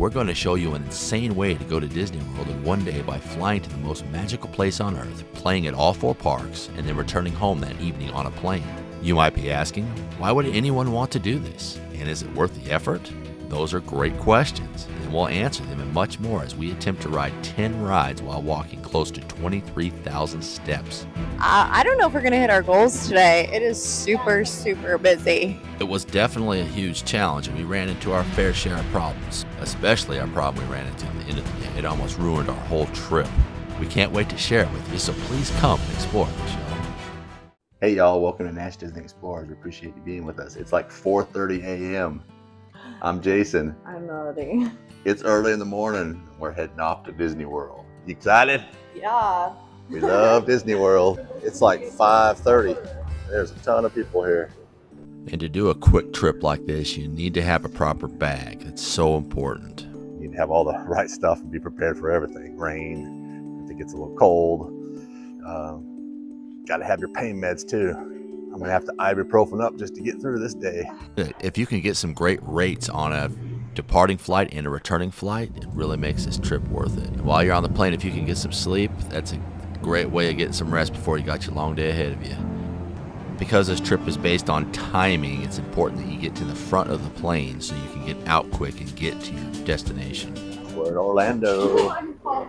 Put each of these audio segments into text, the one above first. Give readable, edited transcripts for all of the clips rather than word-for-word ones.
we're going to show you an insane way to go to Disney World in one day by flying to the most magical place on earth, playing at all 4 parks, and then returning home that evening on a plane. You might be asking, why would anyone want to do this? And is it worth the effort? Those are great questions, and we'll answer them and much more as we attempt to ride 10 rides while walking close to 23,000 steps. I don't know if we're going to hit our goals today. It is super, super busy. It was definitely a huge challenge, and we ran into our fair share of problems, especially our problem we ran into at the end of the day. It almost ruined our whole trip. We can't wait to share it with you, so please come and explore the show. Hey y'all, welcome to Nash Disney Explorers. We appreciate you being with us. It's like 4:30 a.m. I'm Jason. I'm Melody. It's early in the morning. We're heading off to Disney World. You excited? Yeah. We love Disney World. It's like 5:30. There's a ton of people here. And to do a quick trip like this, you need to have a proper bag. It's so important. You need to have all the right stuff and be prepared for everything. Rain, if it gets a little cold. Got to have your pain meds too. I'm going to have to ibuprofen up just to get through this day. If you can get some great rates on a departing flight and a returning flight, it really makes this trip worth it. And while you're on the plane, if you can get some sleep, that's a great way of getting some rest before you got your long day ahead of you. Because this trip is based on timing, it's important that you get to the front of the plane so you can get out quick and get to your destination. We're in Orlando.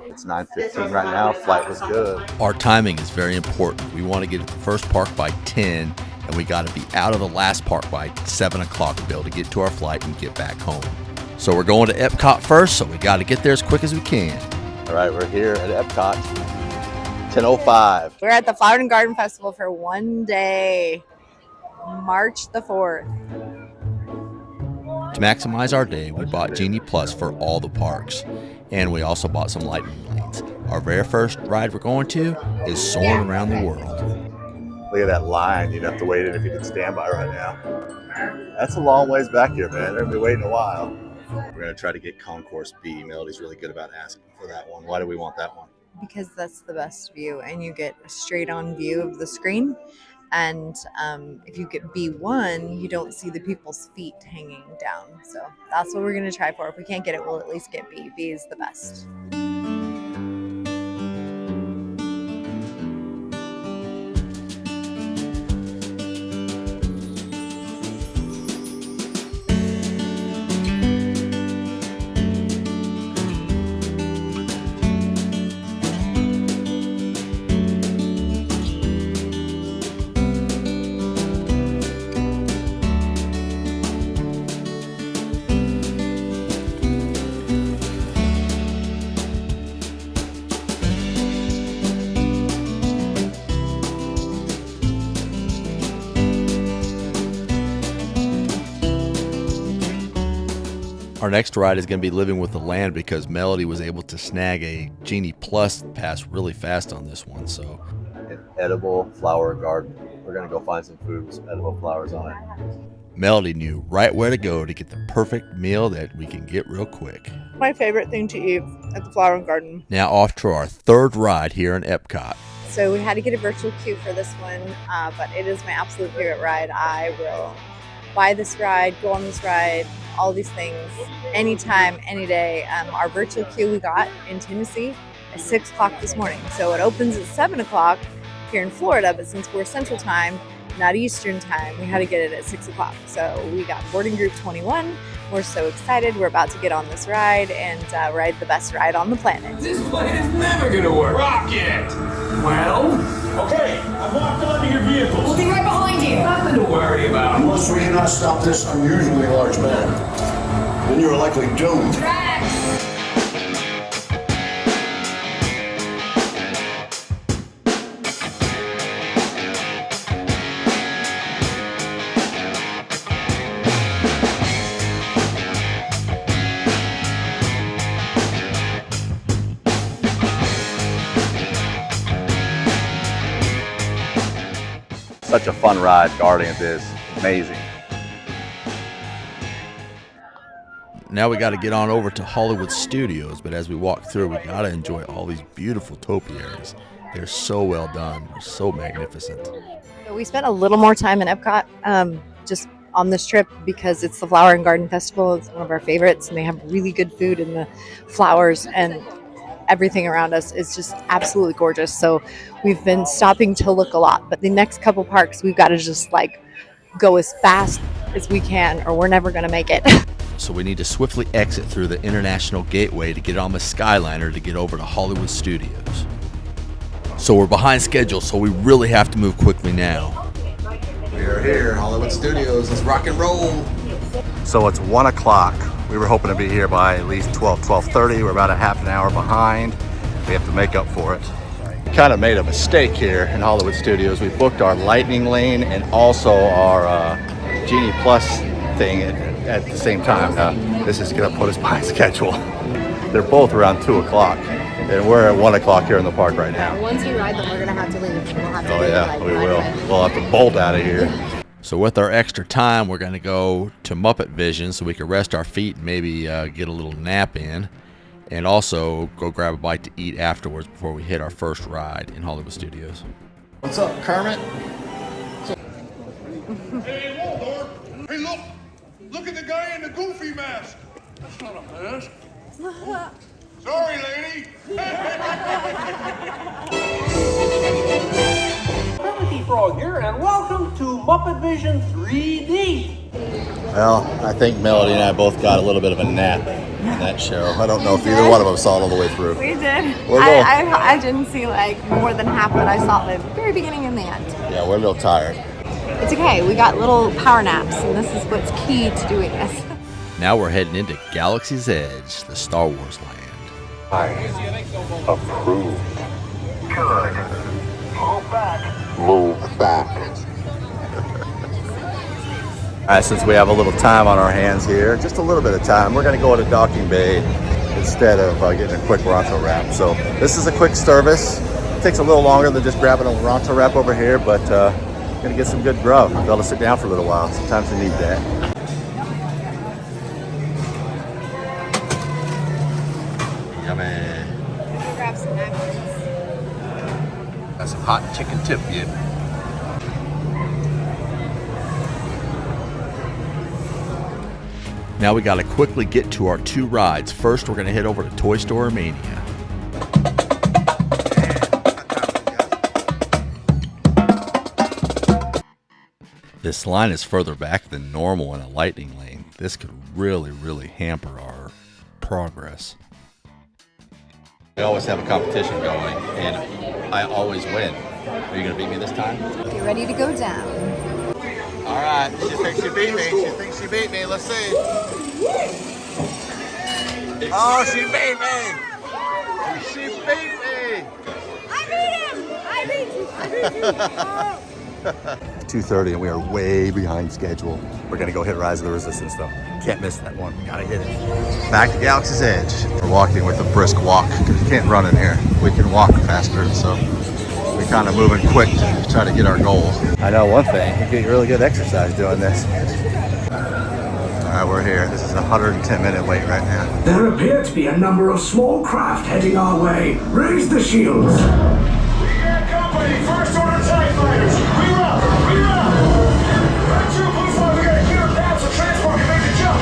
It's 9:15 right now. Flight was good. Our timing is very important. We want to get to the first park by 10, and we got to be out of the last park by 7 o'clock to be able to get to our flight and get back home. So we're going to Epcot first, so we got to get there as quick as we can. All right, we're here at Epcot, 10:05. We're at the Flower and Garden Festival for one day, March the 4th. To maximize our day, we bought Genie Plus for all the parks, and we also bought some lightning lanes. Our very first ride we're going to is Soaring Around the World. Look at that line. You'd have to wait in if you can stand by right now. That's a long ways back here, man. They're going to be waiting a while. We're going to try to get Concourse B. Melody's really good about asking for that one. Why do we want that one? Because that's the best view, and you get a straight-on view of the screen. And if you get B1, you don't see the people's feet hanging down. So that's what we're going to try for. If we can't get it, we'll at least get B. B is the best. Our next ride is going to be Living with the Land because Melody was able to snag a Genie Plus pass really fast on this one. So, An edible flower garden. We're going to go find some food with some edible flowers on it. Melody knew right where to go to get the perfect meal that we can get real quick. My favorite thing to eat at the Flower and Garden. Now off to our third ride here in Epcot. So we had to get a virtual queue for this one, but it is my absolute favorite ride. I will buy this ride, go on this ride, all these things, anytime, any day. Our virtual queue we got in Tennessee at 6 o'clock this morning. So it opens at 7 o'clock here in Florida, but since we're Central Time, not Eastern Time, we had to get it at 6 o'clock. So we got boarding group 21. We're so excited. We're about to get on this ride and ride the best ride on the planet. This plane is never gonna work. Rocket! Well? Okay, I've locked onto your vehicles. We'll be right behind you. Nothing to worry about. Unless we cannot stop this unusually large man, then you are likely doomed. Such a fun ride. Guardians is amazing. Now we got to get on over to Hollywood Studios, but as we walk through, we got to enjoy all these beautiful topiaries. They're so well done. They're so magnificent. We spent a little more time in Epcot, just on this trip because it's the Flower and Garden Festival. It's one of our favorites, and they have really good food, and the flowers and everything around us is just absolutely gorgeous. So we've been stopping to look a lot, but the next couple parks we've got to just like go as fast as we can or we're never going to make it. So we need to swiftly exit through the International Gateway to get on the Skyliner to get over to Hollywood Studios. So we're behind schedule, so we really have to move quickly now. We are here, Hollywood Studios. Let's rock and roll. So it's 1 o'clock. We were hoping to be here by at least 12:30. We're about a half an hour behind. We have to make up for it. We kind of made a mistake here in Hollywood Studios. We booked our Lightning Lane and also our Genie Plus thing at the same time. This is going to put us behind schedule. They're both around 2 o'clock. And we're at 1 o'clock here in the park right now. Once you ride them, we're going to have to leave. We'll have to Oh yeah, we will. We'll have to bolt out of here. So with our extra time, we're going to go to Muppet Vision so we can rest our feet and maybe get a little nap in. And also go grab a bite to eat afterwards before we hit our first ride in Hollywood Studios. What's up, Kermit? Hey, Waldorf! Hey, look! Look at the guy in the goofy mask! That's not a mask. Sorry, lady. Timothy Frog here, and welcome to Muppet Vision 3D. Well, I think Melody and I both got a little bit of a nap in that show. I don't know if either one of us saw it all the way through. We did. We're I didn't see like more than half, but I saw the very beginning and the end. Yeah, we're a little tired. It's okay. We got little power naps, and this is what's key to doing this. Now we're heading into Galaxy's Edge, the Star Wars land. I approve. Good. Move back. Move back. All right, since we have a little time on our hands here, just a little bit of time, we're going to go to Docking Bay instead of getting a quick Ronto wrap. So this is a quick service. It takes a little longer than just grabbing a Ronto wrap over here, but going to get some good grub. Be able to sit down for a little while. Sometimes you need that. Yummy. Grab some napkins. Got some hot chicken tip, yeah. Now we got to quickly get to our 2 rides. First, we're going to head over to Toy Story Mania. This line is further back than normal in a Lightning Lane. This could really hamper our progress. We always have a competition going, and I always win. Are you going to beat me this time? Get ready to go down. All right, she thinks she beat me. She thinks she beat me. Let's see. Oh, she beat me. She beat me. I beat him! I beat you! 2:30 and we are way behind schedule. We're gonna go hit Rise of the Resistance though. Can't miss that one. Gotta hit it. Back to Galaxy's Edge. We're walking with a brisk walk because you can't run in here. We can walk faster, so we're kind of moving quick to try to get our goal. I know one thing, you get really good exercise doing this. All right, we're here. This is a 110-minute wait right now. There appear to be a number of small craft heading our way. Raise the shields. We got company. First order TIE fighters. Reroute. Reroute. Right, 2 Blue 5. We got to clear down so transport can make the jump.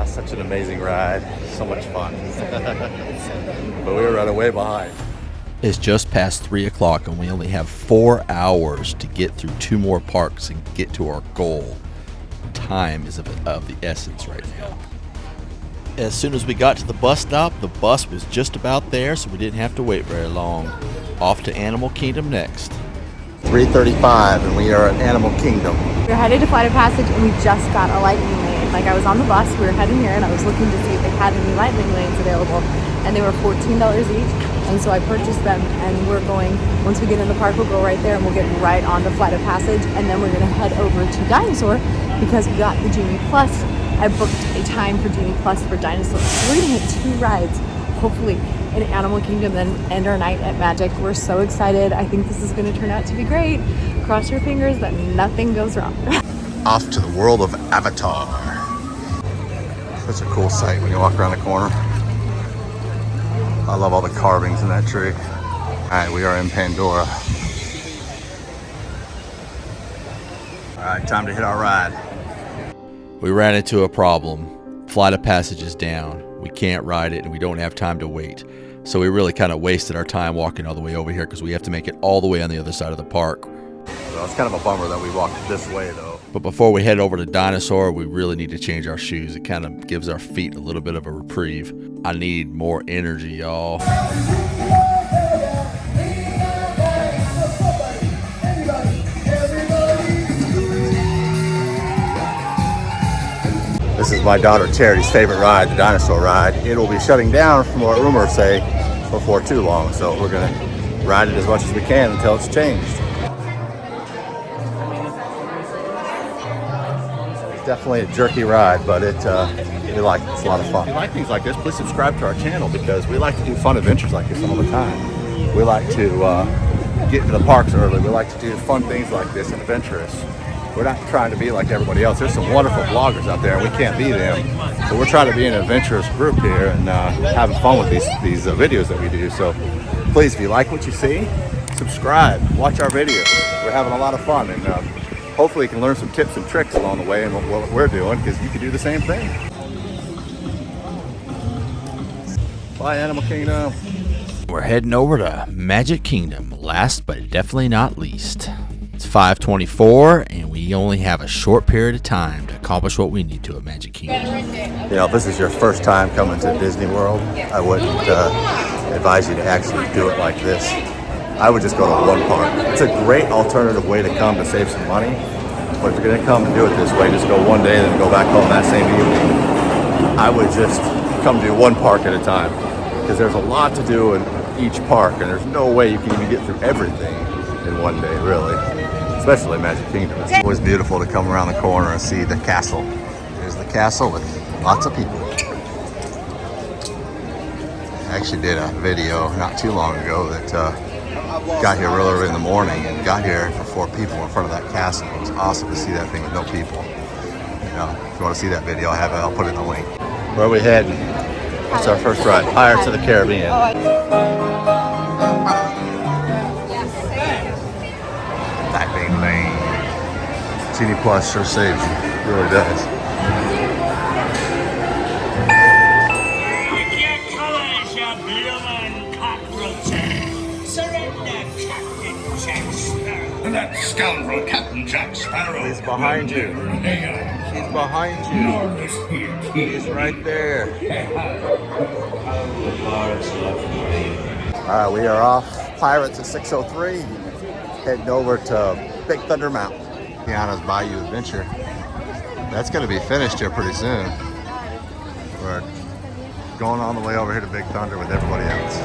Such an amazing ride. So much fun. But we were running way behind. It's just past 3 o'clock and we only have 4 hours to get through 2 more parks and get to our goal. Time is of the essence right now. As soon as we got to the bus stop, the bus was just about there, so we didn't have to wait very long. Off to Animal Kingdom next. 3:35 and we are at Animal Kingdom. We're headed to Flight of Passage, and we just got a Lightning Lane. Like, I was on the bus, we were heading here, and I was looking to see if they had any Lightning Lanes available, and they were $14 each, and so I purchased them, and we're going, once we get in the park, we'll go right there, and we'll get right on the Flight of Passage, and then we're going to head over to Dinosaur, because we got the Genie Plus I booked a time for Genie Plus for dinosaurs. So we're gonna hit 2 rides, hopefully in Animal Kingdom, then end our night at Magic. We're so excited. I think this is gonna turn out to be great. Cross your fingers that nothing goes wrong. Off to the world of Avatar. Such a cool sight when you walk around the corner. I love all the carvings in that tree. All right, we are in Pandora. All right, time to hit our ride. We ran into a problem. Flight of Passage is down. We can't ride it and we don't have time to wait. So we really kind of wasted our time walking all the way over here because we have to make it all the way on the other side of the park. So it's kind of a bummer that we walked this way though. But before we head over to Dinosaur, we really need to change our shoes. It kind of gives our feet a little bit of a reprieve. I need more energy, y'all. This is my daughter Charity's favorite ride, the dinosaur ride. It will be shutting down from what rumors say before too long. So we're gonna ride it as much as we can until it's changed. Definitely a jerky ride, but we like it. It's a lot of fun. If you like things like this, please subscribe to our channel because we like to do fun adventures like this all the time. We like to get into the parks early. We like to do fun things like this and adventurous. We're not trying to be like everybody else. There's some wonderful bloggers out there, and we can't be them. But we're trying to be an adventurous group here and having fun with these videos that we do. So please, if you like what you see, subscribe, watch our videos. We're having a lot of fun, and hopefully you can learn some tips and tricks along the way and what we're doing, because you can do the same thing. Bye, Animal Kingdom. We're heading over to Magic Kingdom, last but definitely not least. It's 5:24 and we only have a short period of time to accomplish what we need to at Magic Kingdom. You know, if this is your first time coming to Disney World, I wouldn't advise you to actually do it like this. I would just go to one park. It's a great alternative way to come to save some money. But if you're gonna come and do it this way, just go one day and then go back home that same evening. I would just come do one park at a time because there's a lot to do in each park and there's no way you can even get through everything in one day, really. Especially Magic Kingdom. It's always beautiful to come around the corner and see the castle. There's the castle with lots of people. I actually did a video not too long ago that got here real early in the morning and got here for 4 people in front of that castle. It was awesome to see that thing with no people. You know, if you want to see that video, I'll put it in the link. Where are we heading? It's our first ride, Pirates of the Caribbean. Lightning Lane. Genie Plus sure saves you. It really does. With your colors, you bloomin' cockroaches. Surrender, Captain Jack Sparrow. That scoundrel, Captain Jack Sparrow. He's behind you. He's behind you. He's right there. All right, we are off Pirates at 6:03. Heading over to Big Thunder Mountain. Tiana's Bayou Adventure. That's going to be finished here pretty soon. We're going on the way over here to Big Thunder with everybody else.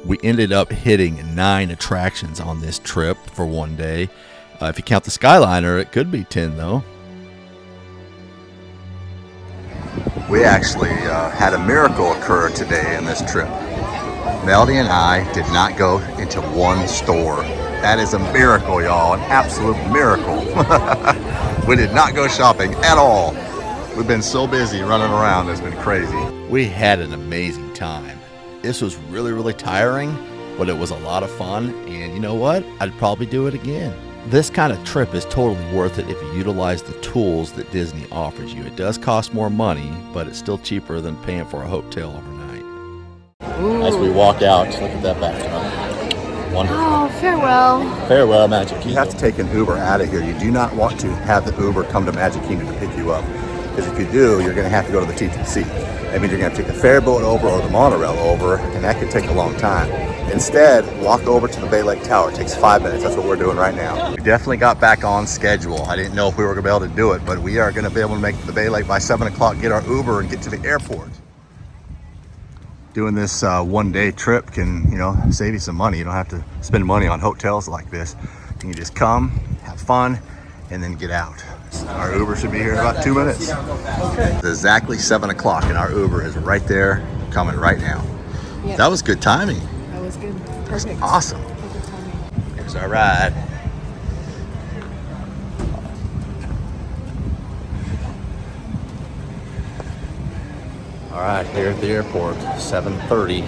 We ended up hitting 9 attractions on this trip for one day. If you count the Skyliner, it could be 10 though. We actually had a miracle occur today in this trip. Melody and I did not go into one store. That is a miracle, y'all, an absolute miracle. We did not go shopping at all. We've been so busy running around, it's been crazy. We had an amazing time. This was really, really tiring, but it was a lot of fun. And you know what? I'd probably do it again. This kind of trip is totally worth it if you utilize the tools that Disney offers you. It does cost more money, but it's still cheaper than paying for a hotel overnight. Ooh. As we walk out, look at that backdrop. Wonderful. Oh, farewell. Farewell, Magic Kingdom. You have to take an Uber out of here. You do not want to have the Uber come to Magic Kingdom to pick you up. Because if you do, you're going to have to go to the TTC. That means you're going to take the ferry boat over or the monorail over, and that could take a long time. Instead, walk over to the Bay Lake Tower. It takes 5 minutes. That's what we're doing right now. We definitely got back on schedule. I didn't know if we were going to be able to do it, but we are going to be able to make the Bay Lake by 7 o'clock, get our Uber, and get to the airport. Doing this one-day trip can, save you some money. You don't have to spend money on hotels like this. You can just come, have fun, and then get out. Our Uber should be here in about 2 minutes. It's exactly 7 o'clock, and our Uber is right there, coming right now. Yep. That was good timing. That was good. Perfect. Awesome. Here's our ride. All right, here at the airport, 7:30.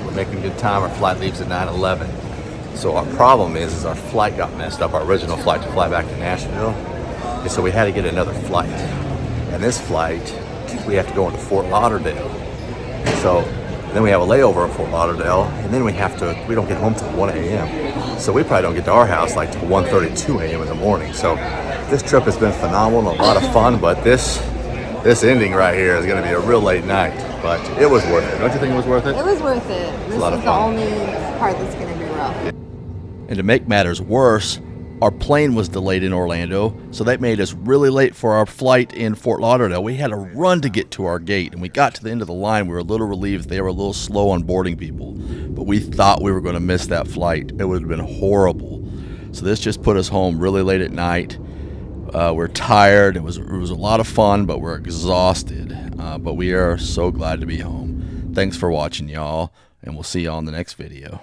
We're making good time. Our flight leaves at 9:11. So our problem is our flight got messed up, our original flight to fly back to Nashville. And so we had to get another flight. And this flight, we have to go into Fort Lauderdale. So then we have a layover at Fort Lauderdale, and then we don't get home till 1 a.m. So we probably don't get to our house like till 1:32 a.m. in the morning. So this trip has been phenomenal, a lot of fun, but this ending right here is going to be a real late night. But it was worth it. Don't you think it was worth it? It was worth it. This is the only part that's going to be rough. And to make matters worse, our plane was delayed in Orlando, so that made us really late for our flight in Fort Lauderdale. We had to run to get to our gate, and we got to the end of the line. We were a little relieved they were a little slow on boarding people, but we thought we were going to miss that flight. It would have been horrible. So this just put us home really late at night. We're tired. It was a lot of fun, but we're exhausted. But we are so glad to be home. Thanks for watching, y'all, and we'll see you on the next video.